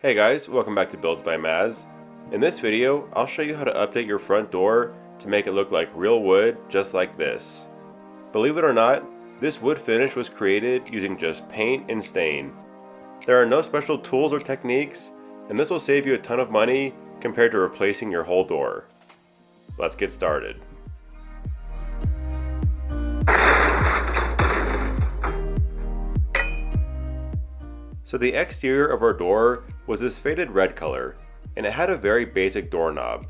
Hey guys, welcome back to Builds by Maz. In this video, I'll show you how to update your front door to make it look like real wood, just like this. Believe it or not, this wood finish was created using just paint and stain. There are no special tools or techniques, and this will save you a ton of money compared to replacing your whole door. Let's get started. So the exterior of our door was this faded red color, and it had a very basic doorknob.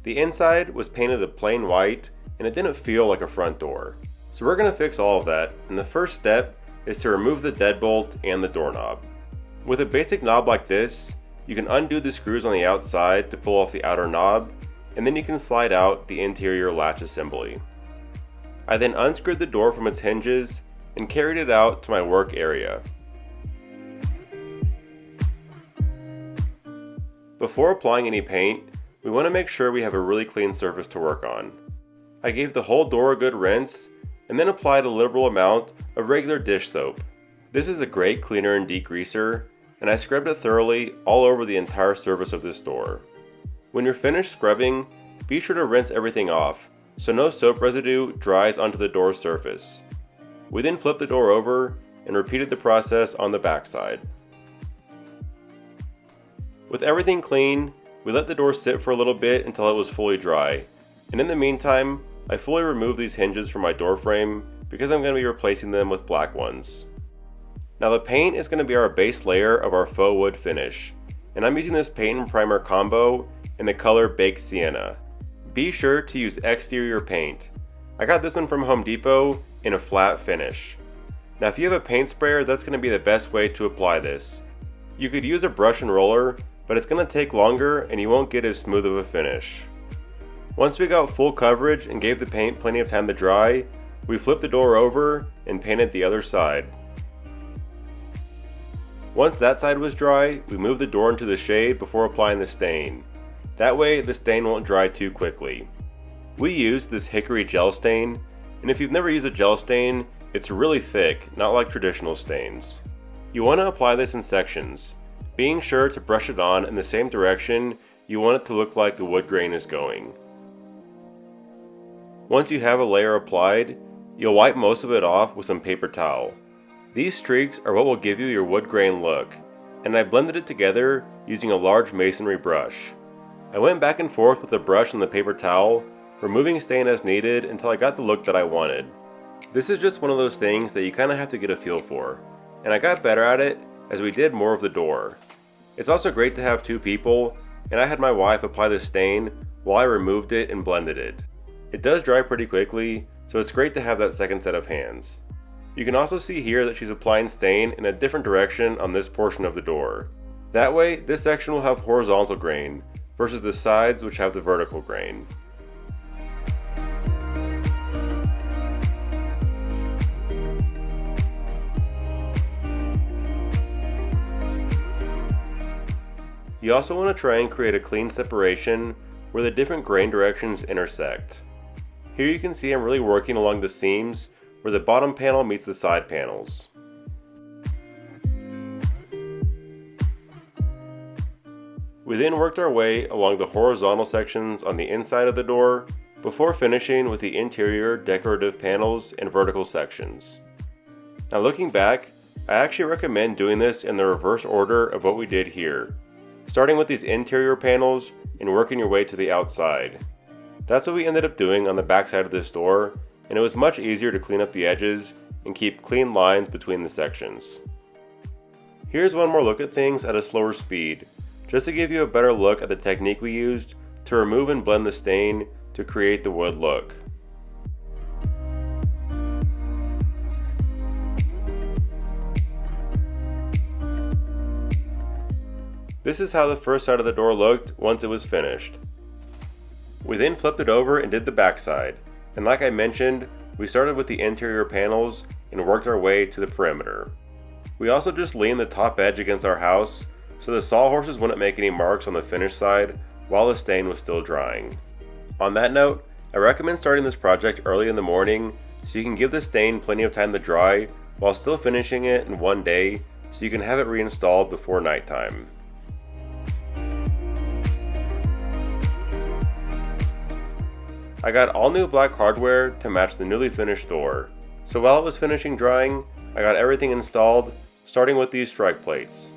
The inside was painted a plain white, and it didn't feel like a front door. So we're going to fix all of that, and the first step is to remove the deadbolt and the doorknob. With a basic knob like this, you can undo the screws on the outside to pull off the outer knob, and then you can slide out the interior latch assembly. I then unscrewed the door from its hinges and carried it out to my work area. Before applying any paint, we want to make sure we have a really clean surface to work on. I gave the whole door a good rinse, and then applied a liberal amount of regular dish soap. This is a great cleaner and degreaser, and I scrubbed it thoroughly all over the entire surface of this door. When you're finished scrubbing, be sure to rinse everything off, so no soap residue dries onto the door's surface. We then flipped the door over and repeated the process on the backside. With everything clean, we let the door sit for a little bit until it was fully dry, and in the meantime, I fully removed these hinges from my door frame because I'm going to be replacing them with black ones. Now the paint is going to be our base layer of our faux wood finish, and I'm using this paint and primer combo in the color Baked Sienna. Be sure to use exterior paint. I got this one from Home Depot in a flat finish. Now if you have a paint sprayer, that's going to be the best way to apply this. You could use a brush and roller, but it's going to take longer and you won't get as smooth of a finish. Once we got full coverage and gave the paint plenty of time to dry, we flipped the door over and painted the other side. Once that side was dry, we moved the door into the shade before applying the stain. That way the stain won't dry too quickly. We used this hickory gel stain, and if you've never used a gel stain, it's really thick, not like traditional stains. You want to apply this in sections, being sure to brush it on in the same direction you want it to look like the wood grain is going. Once you have a layer applied, you'll wipe most of it off with some paper towel. These streaks are what will give you your wood grain look, and I blended it together using a large masonry brush. I went back and forth with the brush and the paper towel, removing stain as needed until I got the look that I wanted. This is just one of those things that you kind of have to get a feel for, and I got better at it as we did more of the door. It's also great to have two people, and I had my wife apply the stain while I removed it and blended it. It does dry pretty quickly, so it's great to have that second set of hands. You can also see here that she's applying stain in a different direction on this portion of the door. That way, this section will have horizontal grain, versus the sides which have the vertical grain. You also want to try and create a clean separation where the different grain directions intersect. Here you can see I'm really working along the seams where the bottom panel meets the side panels. We then worked our way along the horizontal sections on the inside of the door before finishing with the interior decorative panels and vertical sections. Now looking back, I actually recommend doing this in the reverse order of what we did here, starting with these interior panels and working your way to the outside. That's what we ended up doing on the back side of this door, and it was much easier to clean up the edges and keep clean lines between the sections. Here's one more look at things at a slower speed, just to give you a better look at the technique we used to remove and blend the stain to create the wood look. This is how the first side of the door looked once it was finished. We then flipped it over and did the back side, and like I mentioned, we started with the interior panels and worked our way to the perimeter. We also just leaned the top edge against our house so the sawhorses wouldn't make any marks on the finished side while the stain was still drying. On that note, I recommend starting this project early in the morning so you can give the stain plenty of time to dry while still finishing it in one day so you can have it reinstalled before nighttime. I got all new black hardware to match the newly finished door. So while it was finishing drying, I got everything installed, starting with these strike plates.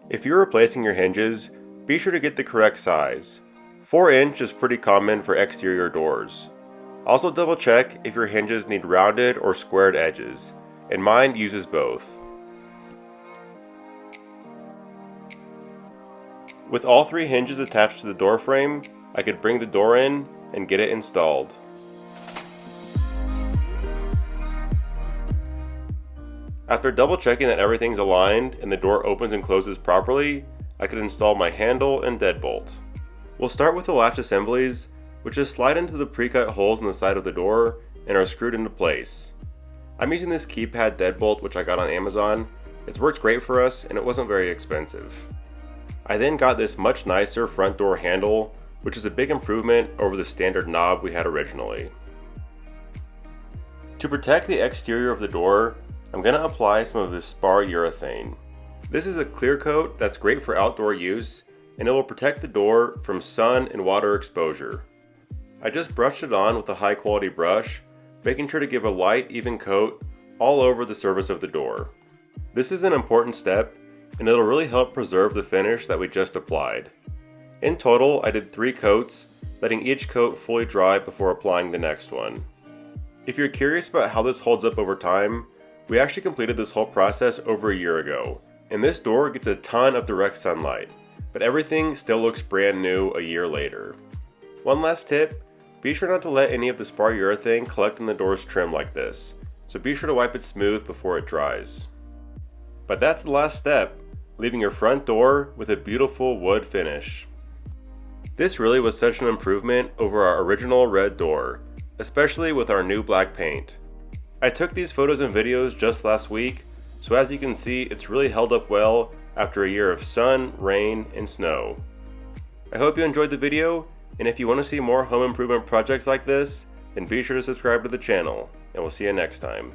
If you're replacing your hinges, be sure to get the correct size. 4" is pretty common for exterior doors. Also double check if your hinges need rounded or squared edges, and mine uses both. With all 3 hinges attached to the door frame, I could bring the door in and get it installed. After double checking that everything's aligned and the door opens and closes properly, I could install my handle and deadbolt. We'll start with the latch assemblies, which just slide into the pre-cut holes in the side of the door and are screwed into place. I'm using this keypad deadbolt which I got on Amazon. It's worked great for us and it wasn't very expensive. I then got this much nicer front door handle, which is a big improvement over the standard knob we had originally. To protect the exterior of the door, I'm going to apply some of this spar urethane. This is a clear coat that's great for outdoor use, and it will protect the door from sun and water exposure. I just brushed it on with a high quality brush, making sure to give a light, even coat all over the surface of the door. This is an important step, and it'll really help preserve the finish that we just applied. In total, I did 3 coats, letting each coat fully dry before applying the next one. If you're curious about how this holds up over time, we actually completed this whole process over a year ago, and this door gets a ton of direct sunlight, but everything still looks brand new a year later. One last tip, be sure not to let any of the spar urethane collect in the door's trim like this, so be sure to wipe it smooth before it dries. But that's the last step, leaving your front door with a beautiful wood finish. This really was such an improvement over our original red door, especially with our new black paint. I took these photos and videos just last week, so as you can see, it's really held up well after a year of sun, rain, and snow. I hope you enjoyed the video, and if you want to see more home improvement projects like this, then be sure to subscribe to the channel, and we'll see you next time.